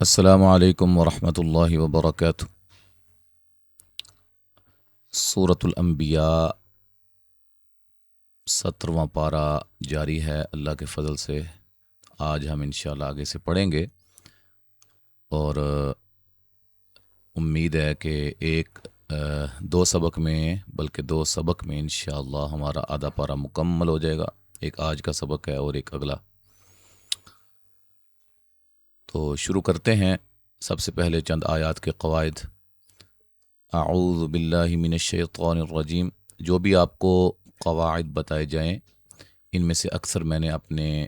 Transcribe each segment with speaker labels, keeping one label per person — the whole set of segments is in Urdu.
Speaker 1: السلام علیکم ورحمۃ اللہ وبرکاتہ۔ سورۃ الانبیاء 17واں پارہ جاری ہے اللہ کے فضل سے۔ آج ہم انشاءاللہ آگے سے پڑھیں گے اور امید ہے کہ دو سبق میں بلکہ دو سبق میں انشاءاللہ ہمارا آدھا پارہ مکمل ہو جائے گا۔ ایک آج کا سبق ہے اور ایک اگلا۔ تو شروع کرتے ہیں۔ سب سے پہلے چند آیات کے قواعد۔ اعوذ باللہ من الشیطان الرجیم۔ جو بھی آپ کو قواعد بتائے جائیں ان میں سے اکثر میں نے اپنے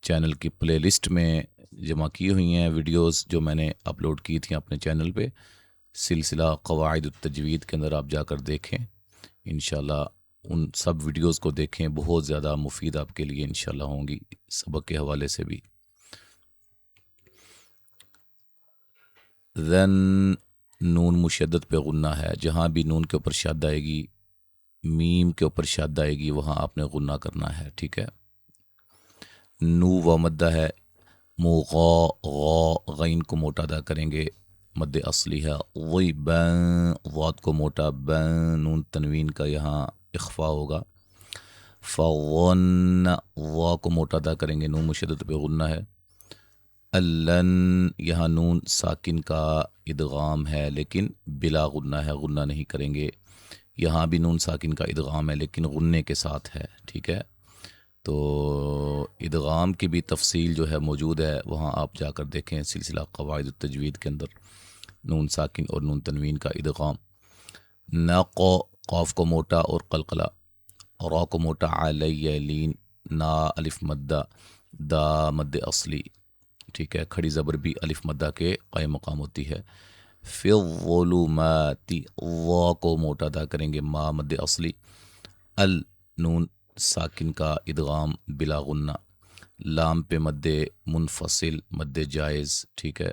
Speaker 1: چینل کی پلے لسٹ میں جمع کی ہوئی ہیں، ویڈیوز جو میں نے اپلوڈ کی تھیں اپنے چینل پہ، سلسلہ قواعد التجوید کے اندر آپ جا کر دیکھیں۔ انشاءاللہ ان سب ویڈیوز کو دیکھیں، بہت زیادہ مفید آپ کے لیے انشاءاللہ ہوں گی سبق کے حوالے سے بھی۔ ذن نون مشدد پہ غنہ ہے، جہاں بھی نون کے اوپر شد آئے گی، میم کے اوپر شد آئے گی، وہاں آپ نے غنہ کرنا ہے، ٹھیک ہے۔ نو و مدہ ہے، موغا غا غین کو موٹا ادا کریں گے، مد اصلی ہے۔ وی بین واد کو موٹا، بین نون تنوین کا یہاں اخفا ہوگا۔ فغن وا کو موٹا ادا کریں گے، نون مشدد پہ غنہ ہے۔ اللن یہاں نون ساکن کا ادغام ہے لیکن بلا غنہ ہے، غنہ نہیں کریں گے۔ یہاں بھی نون ساکن کا ادغام ہے لیکن غنے کے ساتھ ہے، ٹھیک ہے۔ تو ادغام کی بھی تفصیل جو ہے موجود ہے، وہاں آپ جا کر دیکھیں سلسلہ قواعد التجوید کے اندر، نون ساکن اور نون تنوین کا ادغام۔ نقو قاف کو موٹا اور قلقلہ، را کو موٹا، علی لین، نا الف مدہ، دا مد اصلی، ٹھیک ہے۔ کھڑی زبر بھی الف مدہ کے قائم مقام ہوتی ہے۔ فی الظلمات وا کو موٹا ادا کریں گے، ما مد اصلی۔ ال نون ساکن کا ادغام بلا غنہ، لام پہ مد منفصل، مد جائز، ٹھیک ہے۔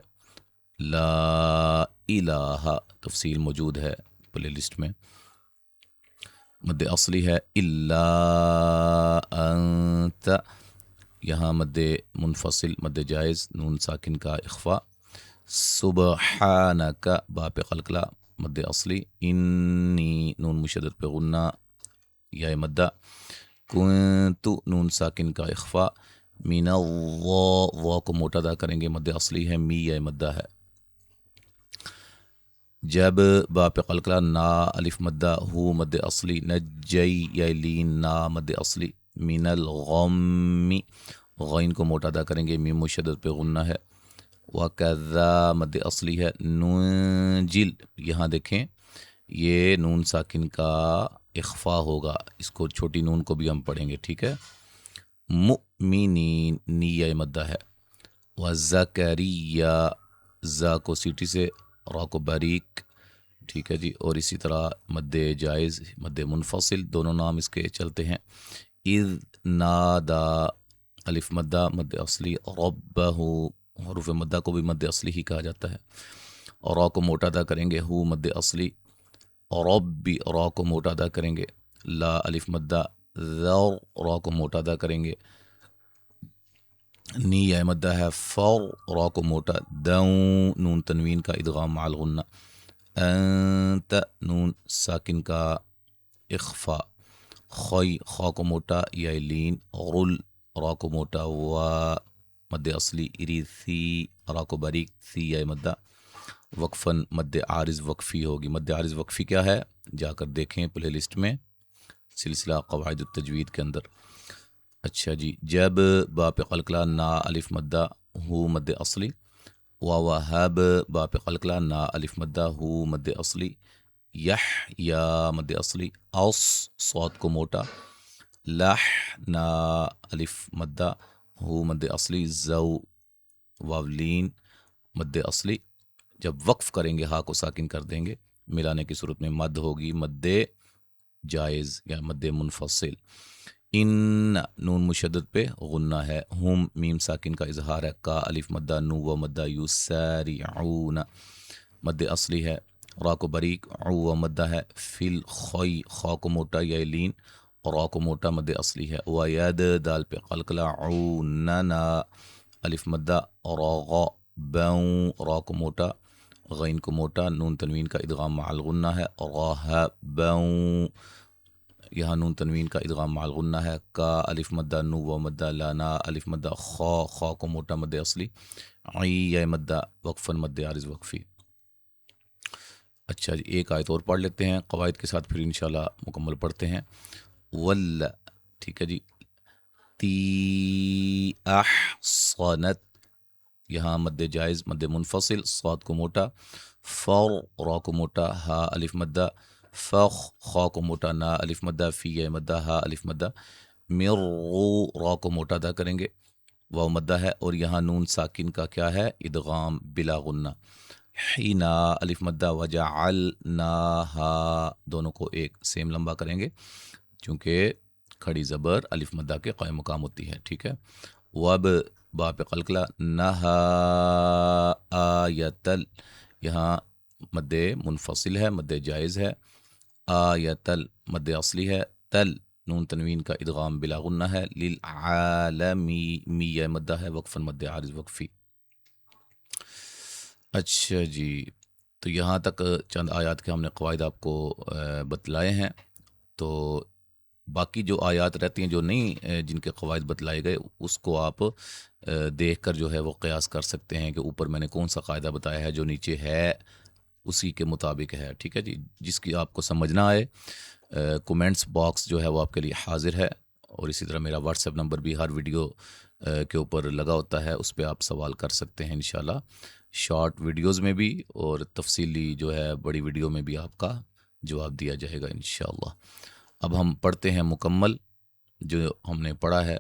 Speaker 1: لا الہ تفصیل موجود ہے پلے لسٹ میں، مد اصلی ہے۔ الا انت یہاں مد منفصل، مد جائز، نون ساکن کا اخفا۔ سبحانک با پہ قلقلہ، مد اصلی۔ انی نون مشدد پہ غنہ، یا مدہ۔ کنت نون ساکن کا اخفا۔ من وا کو موٹا ادا کریں گے، مد اصلی ہے، می یا مدہ ہے۔ جب با پہ قلقلہ، نا الف مدہ، ہو مد اصلی، نجی یا لین، نا مد اصلی۔ من الغم غین کو موٹا ادا کریں گے، میم مشدد پہ غنہ ہے۔ وکذا مد اصلی ہے۔ ننجل یہاں دیکھیں یہ نون ساکن کا اخفا ہوگا، اس کو چھوٹی نون کو بھی ہم پڑھیں گے، ٹھیک ہے۔ مؤمنین نی مدہ ہے۔ وزکریا زا کو سیٹی سے، را کو باریک، ٹھیک ہے جی۔ اور اسی طرح مد جائز، مد منفصل، دونوں نام اس کے چلتے ہیں۔ اذ نادا الف مدہ، مد اصلی، ربہ حروف مدہ کو بھی مد اصلی ہی کہا جاتا ہے۔ اور را کو موٹا ادا کریں گے، ہو مد اصلی۔ ربی را کو موٹا ادا کریں گے، لا الف مدہ، ذر را کو موٹا ادا کریں گے، نی یا مدہ ہے۔ فر را کو موٹا، دوں نون تنوین کا ادغام مع الغنہ۔ انت نون ساکن کا اخفا۔ خی خا کو موٹا یا لین، غل را کو موٹا، و مد اصلی، اری ثی را کو باریک، ثی یا مدہ۔ وقفاً مد عارض وقفی ہوگی۔ مد عارض وقفی کیا ہے جا کر دیکھیں پلے لسٹ میں سلسلہ قواعد التجوید کے اندر۔ اچھا جی، جب با پہ قلقلہ، نا الف مدہ، ہو مد اصلی۔ ووہب با پہ قلقلہ، نا الف مدہ، ہو مد اصلی۔ یح یا مد اصلی۔ اوس صاد کو موٹا، لح نا الف مدہ، ہو مد اصلی، زو واولین مد اصلی۔ جب وقف کریں گے ہا کو ساکن کر دیں گے، ملانے کی صورت میں مد ہوگی مد جائز یا مد منفصل۔ ان نون مشدد پہ غنہ ہے۔ ہم میم ساکن کا اظہار ہے، کا الف مدہ، نو و مدہ، یسارعون مد اصلی ہے۔ را کو باریک، عو و مدہ ہے۔ فی الخی خا کو موٹا یا لین، را کو موٹا، مد اصلی ہے۔ وید دال پہ قلقلہ، عوننا الف مدہ راغ بوں، را کو موٹا غین کو موٹا، نون تنوین کا ادغام مع الغنہ ہے راہبوں، یہاں نون تنوین کا ادغام مع الغنہ ہے، کا الف مدہ نو و مدہ لانا، الف مدہ خا کو موٹا مد اصلی، عی یا مدہ وقفاً مد عارض وقفی۔ اچھا جی، ایک آیت اور پڑھ لیتے ہیں قواعد کے ساتھ، پھر انشاءاللہ مکمل پڑھتے ہیں۔ ول، ٹھیک ہے جی، تی احصنت، یہاں مد جائز مد منفصل، صاد کو موٹا، فر را کو موٹا، ہا الف مدہ، فخ خا کو موٹا، نا الف مدہ، فی یا مدہ، ہا الف مدہ، مرو را کو موٹا ادا کریں گے، واو مدہ ہے، اور یہاں نون ساکن کا کیا ہے، ادغام بلا غنہ، حینا الف مدہ، وجعلناہا، دونوں کو ایک سیم لمبا کریں گے چونکہ کھڑی زبر الف مدہ کے قائم مقام ہوتی ہے، ٹھیک ہے۔ وب با پہ قلقلہ، نہا آیتل، یہاں مد منفصل ہے، مد جائز ہے، آیتل مد اصلی ہے، تل نون تنوین کا ادغام بلا غنہ ہے، للعالمی می یا مدہ ہے، وقفاً مد عارض وقفی۔ اچھا جی، تو یہاں تک چند آیات کے ہم نے قواعد آپ کو بتلائے ہیں، تو باقی جو آیات رہتی ہیں جو نہیں جن کے قواعد بتلائے گئے، اس کو آپ دیکھ کر جو ہے وہ قیاس کر سکتے ہیں کہ اوپر میں نے کون سا قاعدہ بتایا ہے، جو نیچے ہے اسی کے مطابق ہے، ٹھیک ہے جی۔ جس کی آپ کو سمجھ نہ آئے، کومنٹس باکس جو ہے وہ آپ کے لیے حاضر ہے، اور اسی طرح میرا واٹس ایپ نمبر بھی ہر ویڈیو کے اوپر لگا ہوتا ہے، اس پہ آپ سوال کر سکتے ہیں انشاءاللہ، شارٹ ویڈیوز میں بھی اور تفصیلی جو ہے بڑی ویڈیو میں بھی آپ کا جواب دیا جائے گا انشاءاللہ۔ اب ہم پڑھتے ہیں مکمل جو ہم نے پڑھا ہے۔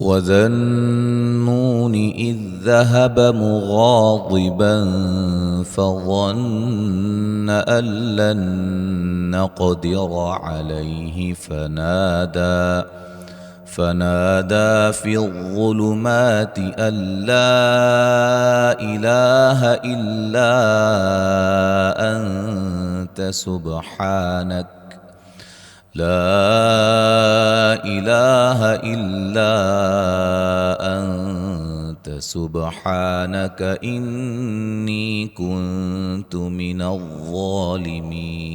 Speaker 1: وَذَا النُّونِ إِذ ذَهَبَ مُغَاضِبًا فَظَنَّ أَن لَّن نَّقْدِرَ عَلَيْهِ فنادى في الظلمات أن لا إله إلا أنت سبحانك لا إله إلا أنت سبحانك إني كنت من الظالمين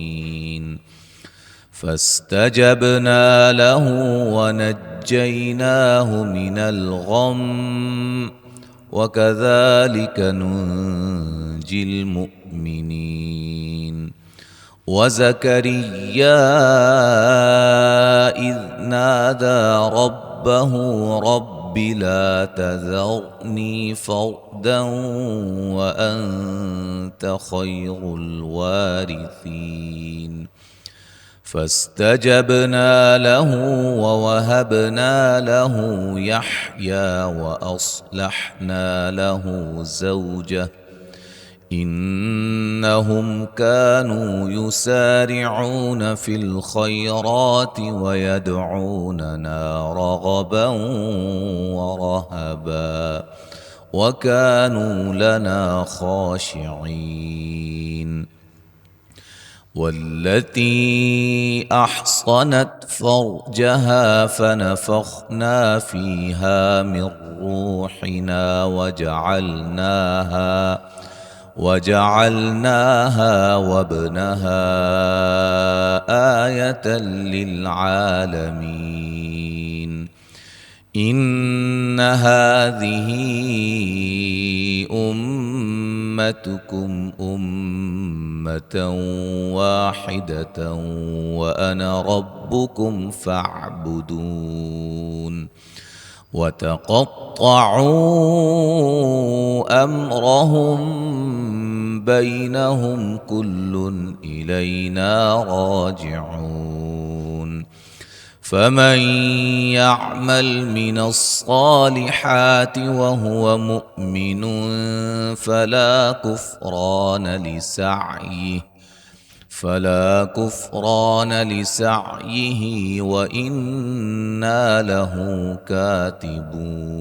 Speaker 1: فاستجبنا له ونجيناه من الغم وكذلك ننجي المؤمنين وزكريا إذ نادى ربه رب لا تذرني فردا وأنت خير الوارثين فاستجبنا له ووهبنا له يحيى وأصلحنا له زوجه إنهم كانوا يسارعون في الخيرات ويدعوننا رغبا ورهبا وكانوا لنا خاشعين والتي أحصنت فرجها فنفخنا فيها من روحنا وجعلناها وابنها آية للعالمين إن هذه أمتكم أمة واحدة وأنا ربكم فاعبدون وتقطعوا أمرهم بينهم كل إلينا راجعون فمن يعمل من الصالحات وهو مؤمن فلا كفران لسعيه وإنا له كاتبون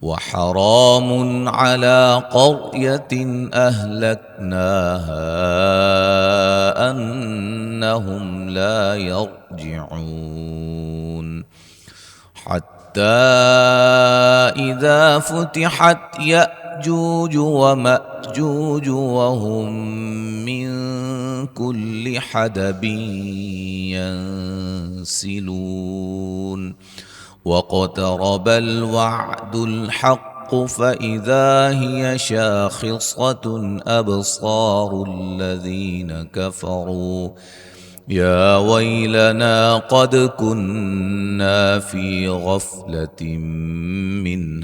Speaker 1: وحرام على قرية أهلكناها أنهم لا يرجعون حتى إذا فتحت يأجوج ومأجوج وهم من كل حدب ينسلون واقترب الوعد الحق فإذا هي شاخصة أبصار الذين كفروا يا ويلنا قد كنا في غفلة من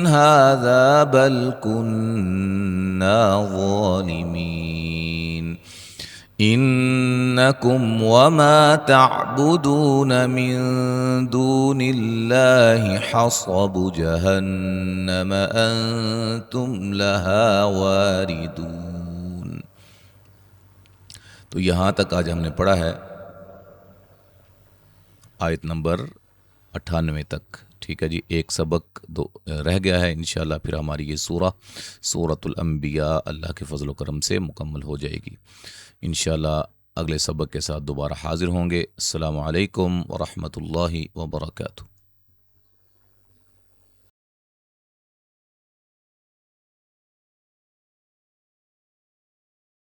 Speaker 1: هذا بل كنا ظالمين إنكم وما تعبدون من دون الله حصب جهنم أنتم لها واردون. تو یہاں تک آج ہم نے پڑھا ہے آیت نمبر 98 تک. ٹھیک ہے جی، ایک سبق رہ گیا ہے. انشاءاللہ پھر ہماری یہ سورۃ الانبیاء اللہ کے فضل و کرم سے مکمل ہو جائے گی. انشاءاللہ اگلے سبق کے ساتھ دوبارہ حاضر ہوں گے. السلام علیکم ورحمۃ اللہ وبرکاتہ.